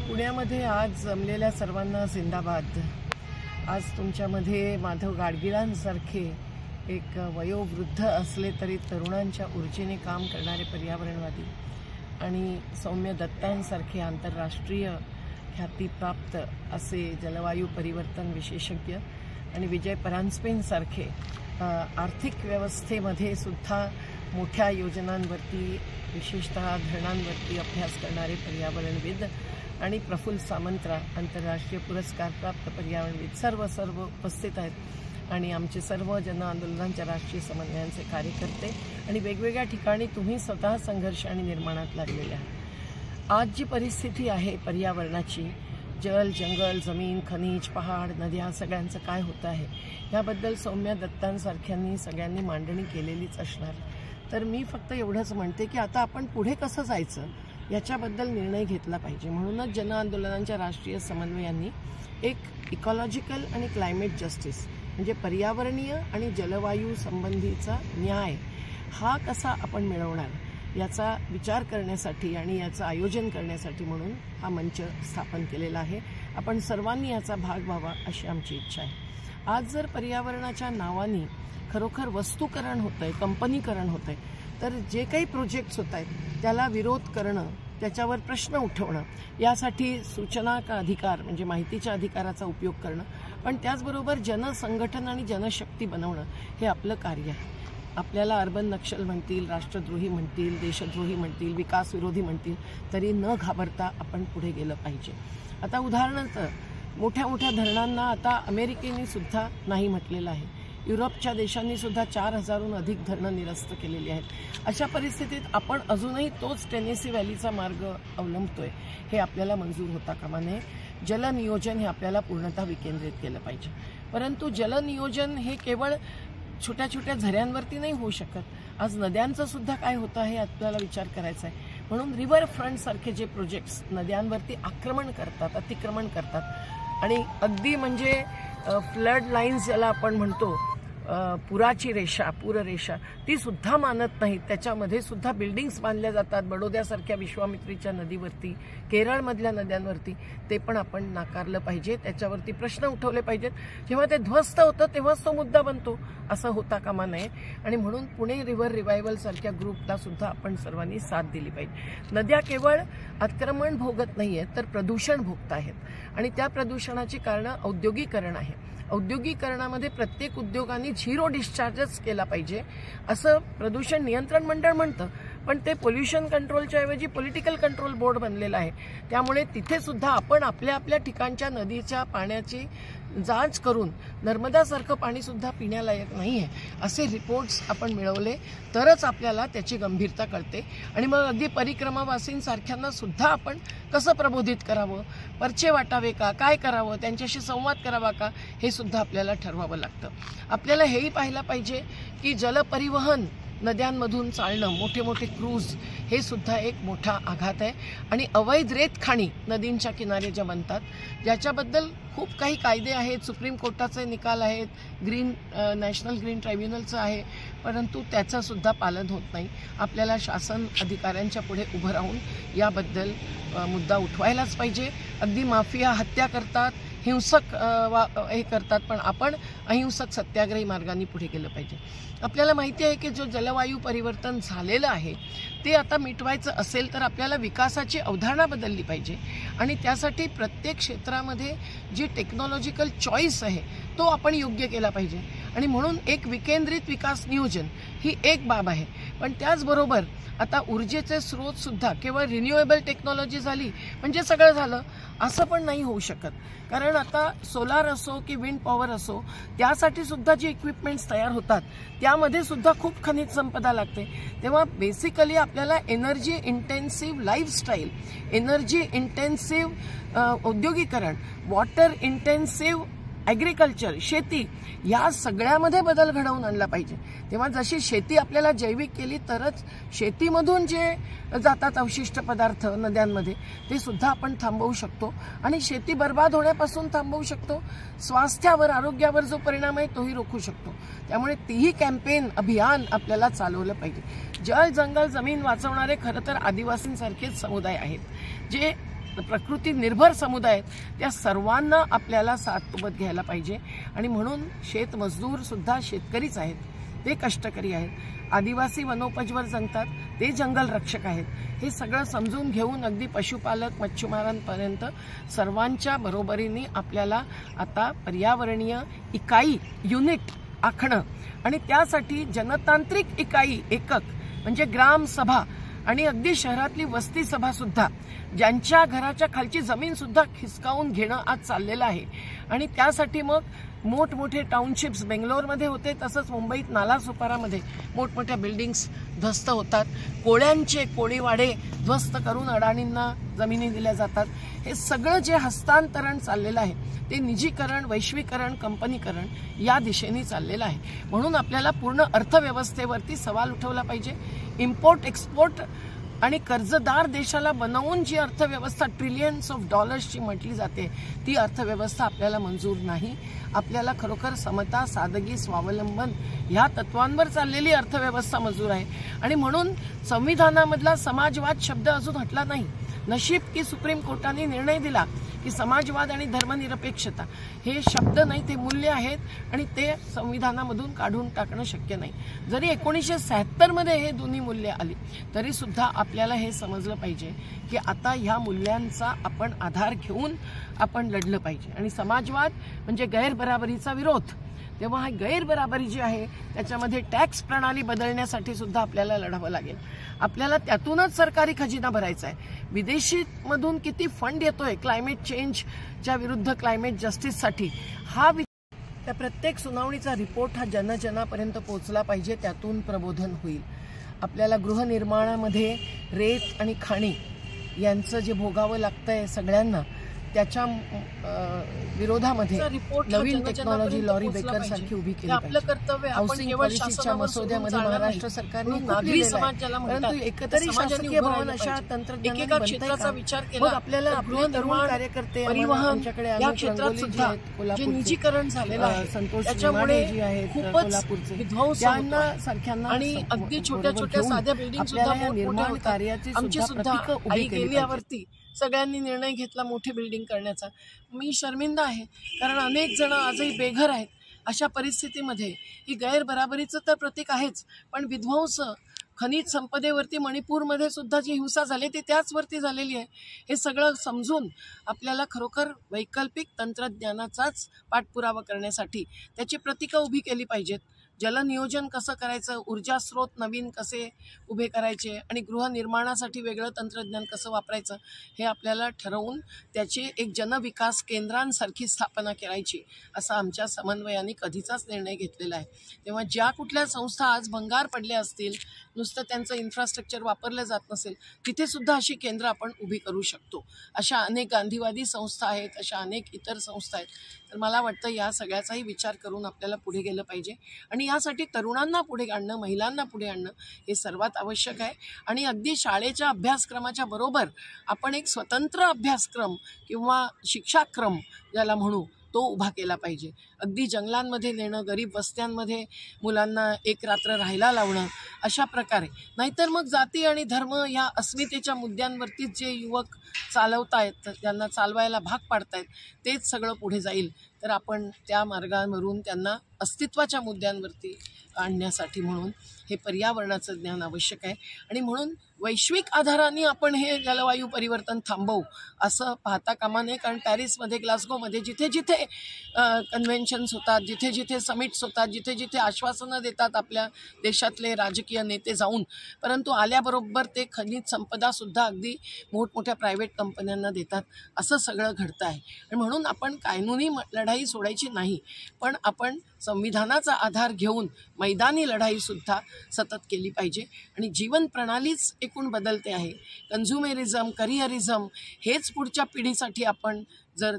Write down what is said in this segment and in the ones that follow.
पुण्यामध्ये आज जमलेल्या सर्वांना जिंदाबाद। आज तुमच्यामध्ये माधव गाडगिळांसारखे एक वयोवृद्ध असले तरी तरुणांच्या ऊर्जेने काम करणारे पर्यावरणवादी आणि सौम्य दत्तांसारखे आंतरराष्ट्रीय ख्यातीप्राप्त असे जलवायू परिवर्तन विशेषज्ञ आणि विजय परांजपेंसारखे आर्थिक व्यवस्थेमध्ये सुद्धा मोठ्या योजनांवरती विशेषतः धरणांवरती अभ्यास करणारे पर्यावरणविद आणि प्रफुल्ल सामंतराव आंतरराष्ट्रीय पुरस्कारप्राप्त पर्यावरणविद सर्व उपस्थित आहेत आणि आमचे सर्व जन आंदोलनांच्या राष्ट्रीय समन्वयांचे कार्यकर्ते आणि वेगवेगळ्या ठिकाणी तुम्ही स्वतः संघर्ष आणि निर्माणात लागलेले आहात। आज जी परिस्थिती आहे पर्यावरणाची, जल, जंगल, जमीन, खनिज, पहाड, नद्या सगळ्यांचं काय होतं आहे याबद्दल सौम्य दत्तांसारख्यांनी सगळ्यांनी मांडणी केलेलीच असणार। तर मी फक्त एवढंच म्हणते की आता आपण पुढे कसं जायचं याच्याबद्दल निर्णय घेतला पाहिजे। म्हणूनच जन आंदोलनांच्या राष्ट्रीय समन्वयांनी एक इकॉलॉजिकल आणि क्लायमेट जस्टिस म्हणजे पर्यावरणीय आणि जलवायू संबंधीचा न्याय हा कसा आपण मिळवणार याचा विचार करण्यासाठी आणि याचं आयोजन करण्यासाठी म्हणून हा मंच स्थापन केलेला आहे। आपण सर्वांनी याचा भाग व्हावा अशी आमची इच्छा आहे। आज जर पर्यावरणाच्या नावाने खरोखर वस्तूकरण होतंय, कंपनीकरण होतंय, तर जे काही प्रोजेक्ट्स होत आहेत त्याला विरोध करणं, त्याच्यावर प्रश्न उठवणं, यासाठी सूचना का अधिकार म्हणजे माहितीच्या अधिकाराचा उपयोग करणं, पण त्याचबरोबर जनसंघटन आणि जनशक्ती बनवणं हे आपलं कार्य आहे। आपल्याला अर्बन नक्षल म्हणतील, राष्ट्रद्रोही म्हणतील, देशद्रोही म्हणतील, विकासविरोधी म्हणतील, तरी न घाबरता आपण पुढे गेलं पाहिजे। आता उदाहरणार्थ मोठ्या मोठ्या धरणांना आता अमेरिकेने सुद्धा नाही म्हटलेलं आहे। युरोपच्या देशांनी सुद्धा 4000हून अधिक धरणं निरस्त केलेली आहेत। अशा परिस्थितीत आपण अजूनही तोच टेनेसी व्हॅलीचा मार्ग अवलंबतोय हे आपल्याला मंजूर होता कामा नये। जलनियोजन हे आपल्याला पूर्णतः विकेंद्रित केलं पाहिजे, परंतु जलनियोजन हे केवळ छोट्या छोट्या झऱ्यांवरती नाही होऊ शकत। आज नद्यांचं सुद्धा काय होतं आहे आपल्याला विचार करायचा आहे। म्हणून रिव्हर फ्रंट सारखे जे प्रोजेक्ट्स नद्यांवरती आक्रमण करतात, अतिक्रमण करतात आणि अगदी म्हणजे फ्लड लाईन्स ज्याला आपण म्हणतो, पुराची रेषा, पूररेषा ती सुद्धा मानत नाहीत। त्याच्यामध्ये सुद्धा बिल्डिंग्स बांधल्या जातात बडोद्यासारख्या विश्वामित्रीच्या नदीवरती, केरळमधल्या नद्यांवरती, ते पण आपण नाकारलं पाहिजे, त्याच्यावरती प्रश्न उठवले पाहिजेत। जेव्हा ते ध्वस्त होतं तेव्हाच तो मुद्दा बनतो, असं होता कामा नये। आणि म्हणून पुणे रिव्हर रिवायवल सारख्या ग्रुपला सुद्धा आपण सर्वांनी साथ दिली पाहिजे। नद्या केवळ आक्रमण भोगत नाहीयेत तर प्रदूषण भोगत आहेत आणि त्या प्रदूषणाची कारणं औद्योगिकरण आहे। औद्योगिकरणामध्ये प्रत्येक उद्योगाने झिरो डिस्चार्जच केला पाहिजे असं प्रदूषण नियंत्रण मंडळ म्हणतं, पण ते पोल्युशन कंट्रोलच्या ऐवजी पॉलिटिकल कंट्रोल बोर्ड बनलेलं आहे। त्यामुळे तिथे सुद्धा आपण आपल्या आपल्या ठिकाणच्या नदीच्या पाण्याची जांच करून नर्मदासारखं पाणी सुद्धा पिण्यालायक नाही आहे असे रिपोर्ट्स आपण मिळवले तरच आपल्याला त्याची गंभीरता कळते। आणि मग अगदी परिक्रमावासींसारख्यांना सुद्धा आपण कसं प्रबोधित करावं, पर्चे वाटावे का, काय करावं, त्यांच्याशी संवाद करावा का, हे सुद्धा आपल्याला ठरवावं लागतं। आपल्याला हेही पाहायला पाहिजे की जलपरिवहन नद्यांमधून चालणं, मोठे मोठे क्रूज हे सुद्धा एक मोठा आघात आहे आणि अवैध रेतखाणी नदींच्या किनारे ज्या बनतात ज्याच्याबद्दल खूप काही कायदे आहेत, सुप्रीम कोर्टाचे निकाल आहेत, नॅशनल ग्रीन ट्रायब्युनलचं आहे, परंतु त्याचं सुद्धा पालन होत नाही। आपल्याला शासन अधिकाऱ्यांच्या पुढे उभं राहून याबद्दल मुद्दा उठवायलाच पाहिजे। अगदी माफिया हत्या करतात, हिंसक हे करतात, पण आपण अहिंसक सत्याग्रही मार्गाने पुढे गेलं पाहिजे। आपल्याला माहिती आहे की जो जलवायू परिवर्तन झालेलं आहे ते आता मिटवायचं असेल तर आपल्याला विकासाची अवधारणा बदलली पाहिजे आणि त्यासाठी प्रत्येक क्षेत्रामध्ये जी टेक्नॉलॉजिकल चॉईस आहे तो आपण योग्य केला पाहिजे। आणि म्हणून एक विकेंद्रित विकास नियोजन ही एक बाब आहे, पण त्याचबरोबर आता ऊर्जेचे स्रोत सुद्धा केवळ रिन्युएबल टेक्नॉलॉजी झाली म्हणजे सगळं झालं असं पण नाही होऊ शकत, कारण आता सोलार असो की विंड पॉवर असो त्यासाठी सुद्धा जी इक्विपमेंट्स तयार होतात त्यामध्ये सुद्धा खूप खनिज संपदा लागते। तेव्हा बेसिकली आपल्याला energy intensive lifestyle, energy intensive औद्योगिकरण, वॉटर इंटेन्सिव्ह ॲग्रिकल्चर, शेती या सगळ्यामध्ये बदल घडवून आणला पाहिजे। तेव्हा जशी शेती आपल्याला जैविक केली तरच शेतीमधून जे जातात अवशिष्ट पदार्थ नद्यांमध्ये ते सुद्धा आपण थांबवू शकतो आणि शेती बर्बाद होण्यापासून थांबवू शकतो। स्वास्थ्यावर, आरोग्यावर जो परिणाम आहे तोही रोखू शकतो। त्यामुळे तीही कॅम्पेन अभियान आपल्याला चालवलं पाहिजे। जल, जंगल, जमीन वाचवणारे खरं तर आदिवासींसारखेच समुदाय आहेत जे प्रकृती निर्भर समुदाय आहेत त्या सर्वांना आपल्याला सोबत घ्यायला पाहिजे. आणि म्हणून शेतमजदूर सुद्धा शेतकरीच आहेत, ते कष्टकरी आहेत, आदिवासी वनोपजवर जगतात, ते जंगल रक्षक आहेत. हे सगळं समजून घेऊन अगदी पशुपालक मच्छीमारांपर्यंत सर्वांच्या बरोबरीने आपल्याला आता पर्यावरणीय इकाई युनिट आखणं आणि त्यासाठी जनतांत्रिक इकाई एकक म्हणजे ग्रामसभा आणि अगदी शहरातली वस्ती सभा सुद्धा, ज्यांच्या घराच्या खालची जमीन सुद्धा खिसकावून घेणं आज चाललेलं आहे. आणि त्यासाठी मग मोठमोठे टाउनशिप्स बेंगलोरमध्ये होते, तसंच मुंबईत नालासोपारामध्ये मोठमोठ्या बिल्डिंग्स ध्वस्त होतात, कोळ्यांचे कोळीवाडे ध्वस्त करून अडाणींना जमिनी दिल्या जातात. हे सगळं जे हस्तांतरण चाललेलं आहे ते निजीकरण, वैश्वीकरण, कंपनीकरण या दिशेने चाललेलं आहे. म्हणून आपल्याला पूर्ण अर्थव्यवस्थेवरती सवाल उठवला पाहिजे. इम्पोर्ट एक्सपोर्ट आणि कर्जदार देशाला बनवून जी अर्थव्यवस्था ट्रिलियन्स ऑफ डॉलर्सची म्हटली जाते ती अर्थव्यवस्था आपल्याला मंजूर नाही. आपल्याला खरोखर समता, सादगी, स्वावलंबन ह्या तत्वांवर चाललेली अर्थव्यवस्था मंजूर आहे. आणि म्हणून संविधानामधला समाजवाद शब्द अजून हटला नाही. नशीब की सुप्रीम कोर्टाने निर्णय दिला की समाजवाद आणि धर्मनिरपेक्षता हे शब्द नाही, ते मूल्य आहेत आणि ते संविधानामधून काढून टाकणं शक्य नाही. जरी 1976 मध्ये हे दोन्ही मूल्य आली तरी सुद्धा आपल्याला हे समजलं पाहिजे की आता ह्या मूल्यांचा आपण आधार घेऊन आपण लढलं पाहिजे. आणि समाजवाद म्हणजे गैरबराबरीचा विरोध, तेव्हा हा गैरबराबरी जी आहे त्याच्यामध्ये टॅक्स प्रणाली बदलण्यासाठी सुद्धा आपल्याला लढावं लागेल. आपल्याला त्यातूनच सरकारी खजिना भरायचा आहे. विदेशीमधून किती फंड येतोय क्लायमेट चेंजच्या विरुद्ध, क्लायमेट जस्टिससाठी, हा त्या प्रत्येक सुनावणीचा रिपोर्ट हा जनजनापर्यंत पोहोचला पाहिजे, त्यातून प्रबोधन होईल. आपल्याला गृहनिर्माणामध्ये रेत आणि खाणी यांचं जे भोगावं लागतंय सगळ्यांना, त्याच्या विरोधामध्ये नवीन टेक्नॉलॉजी लॉरी बेकर सारखी उभी केली पाहिजे. हाऊसिंग पॉलिसीच्या मसुद्यामध्ये महाराष्ट्र सरकारने परंतु एकतरी शासकीय भवन अशा तंत्रज्ञानाने मग आपल्याला आपले तरुण कार्यकर्ते आमच्याकडे निजीकरण झालेलं संतोष जी आहेत कोल्हापूरचे, त्यांना सारख्यांना आणि अगदी छोट्या छोट्या साध्या बिल्डिंग सुद्धा निर्माण कार्याची सुद्धा उभी केली. सगळ्यांनी निर्णय घेतला मोठी बिल्डिंग करण्याचा. मी शर्मिंदा आहे कारण अनेक जण आजही बेघर आहेत. अशा परिस्थितीमध्ये ही गैरबराबरीचं तर प्रतीक आहेच, पण विध्वंस खनिज संपदेवरती मणिपूरमध्ये सुद्धा जी हिंसा झाली ती त्याचवरती झालेली आहे. हे सगळं समजून आपल्याला खरोखर वैकल्पिक तंत्रज्ञानाचाच पाठपुरावा करण्यासाठी त्याची प्रतीकं उभी केली पाहिजेत. जलनियोजन कसं करायचं, ऊर्जा स्रोत नवीन कसे उभे करायचे आणि गृहनिर्माणासाठी वेगळं तंत्रज्ञान कसं वापरायचं हे आपल्याला ठरवून त्याची एक जनविकास केंद्रांसारखी स्थापना करायची असा आमच्या समन्वयाने कधीचाच निर्णय घेतलेला आहे. तेव्हा ज्या कुठल्या संस्था आज भंगार पडल्या असतील, नुसतं त्यांचं इन्फ्रास्ट्रक्चर वापरलं जात नसेल, तिथे सुद्धा अशी केंद्र आपण उभी करू शकतो. अशा अनेक गांधीवादी संस्था आहेत, अशा अनेक इतर संस्था आहेत. तर मला वाटतं या सगळ्याचाही विचार करून आपल्याला पुढे गेलं पाहिजे आणि यासाठी तरुणांना पुढे आणणं, महिलांना पुढे आणणं हे सर्वात आवश्यक आहे. आणि अगदी शाळेच्या अभ्यासक्रमाच्या बरोबर आपण एक स्वतंत्र अभ्यासक्रम किंवा शिक्षाक्रम ज्याला म्हणू तो उभा केला पाहिजे. अगदी जंगलांमध्ये नेणं, गरीब वस्त्यांमध्ये मुलांना एक रात्र राहायला लावणं अशा प्रकारे. नाहीतर मग जाती आणि धर्म या अस्मितेच्या मुद्द्यांवरतीच जे युवक चालवतायत, त्यांना चालवायला भाग पाडतायत, तेच सगळं पुढे जाईल. तर आपण त्या मार्गावरून त्यांना अस्तित्वाच्या मुद्द्यांवरती आणण्यासाठी म्हणून हे पर्यावरणाचं ज्ञान आवश्यक आहे. आणि म्हणून वैश्विक आधाराने आपण हे जलवायू परिवर्तन थांबवू असं पाहता कामा नये. कारण पॅरिसमध्ये, ग्लासगोमध्ये जिथे जिथे कन्व्हेन्शन्स होतात, जिथे जिथे समिट्स होतात, जिथे जिथे आश्वासनं देतात आपल्या देशातले राजकीय नेते जाऊन, परंतु आल्याबरोबर ते खनिज संपदासुद्धा अगदी मोठमोठ्या प्रायव्हेट कंपन्यांना देतात. असं सगळं घडतं आहे. आणि म्हणून आपण कानूनी लढाई सोडायची नाही, पण आपण संविधानाचा आधार घेऊन मैदानी लढाईसुद्धा सतत केली पाहिजे. आणि जीवन प्रणालीच एकूण बदलते आहे. कन्झ्युमेरिझम, करिअरिझम हेच पुढच्या पिढीसाठी आपण जर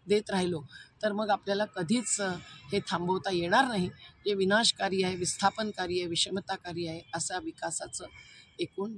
देत राहिलो तर मग आपल्याला कधीच हे थांबवता येणार नाही. जे विनाशकारी आहे, विस्थापनकारी आहे, विषमताकारी आहे अशा विकासाचं एकूण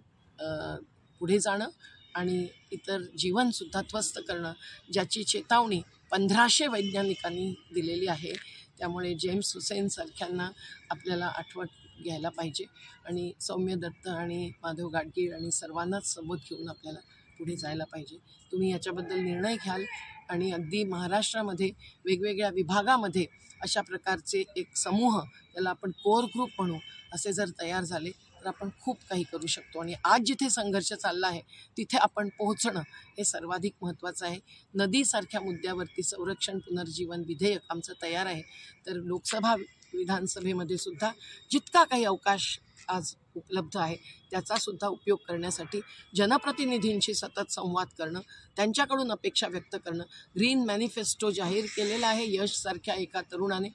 पुढे जाणं आणि इतर जीवनसुद्धा ध्वस्त करणं, ज्याची चेतावणी 1500 वैज्ञानिकांनी दिलेली आहे. त्यामुळे जेम्स हुसेन सारख्यांना आपल्याला आठवण घ्यायला पाहिजे आणि सौम्य दत्त आणि माधव गाडगीळ आणि सर्वांनाच सोबत घेऊन आपल्याला पुढे जायला पाहिजे. तुम्ही याच्याबद्दल निर्णय घ्याल आणि अगदी महाराष्ट्रामध्ये वेगवेगळ्या विभागामध्ये अशा प्रकारचे एक समूह, त्याला आपण कोर ग्रुप म्हणू, असे जर तयार झाले तर आपण खूप काही करू शकतो. आणि आज जिथे संघर्ष चालला आहे तिथे आपण पोहोचणं हे सर्वाधिक महत्त्वाचं आहे. नदीसारख्या मुद्द्यावरती संरक्षण पुनर्जीवन विधेयक आमचं तयार आहे. तर लोकसभा विधानसभेमध्ये सुद्धा जितका काही अवकाश आज उपलब्ध आहे त्याचासुद्धा उपयोग करण्यासाठी जनप्रतिनिधींशी सतत संवाद करणं, त्यांच्याकडून अपेक्षा व्यक्त करणं. ग्रीन मॅनिफेस्टो जाहीर केलेला आहे यशसारख्या एका तरुणाने,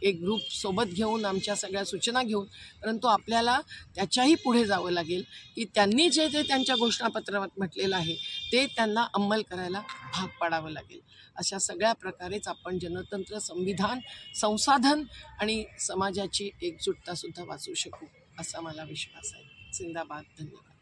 एक ग्रुप सोबत घेऊन आमच्या सगळ्या सूचना घेऊन, परंतु आपल्याला त्याच्याही पुढे जावं लागेल की त्यांनी जे जे त्यांच्या घोषणापत्रात म्हटलेलं आहे ते त्यांना अंमल करायला भाग पाडावं लागेल. अशा सगळ्या प्रकारेच आपण जनतंत्र, संविधान, संसाधन आणि समाजाची एकजुटतासुद्धा वाचवू शकू असा मला विश्वास आहे. जिंदाबाद. धन्यवाद.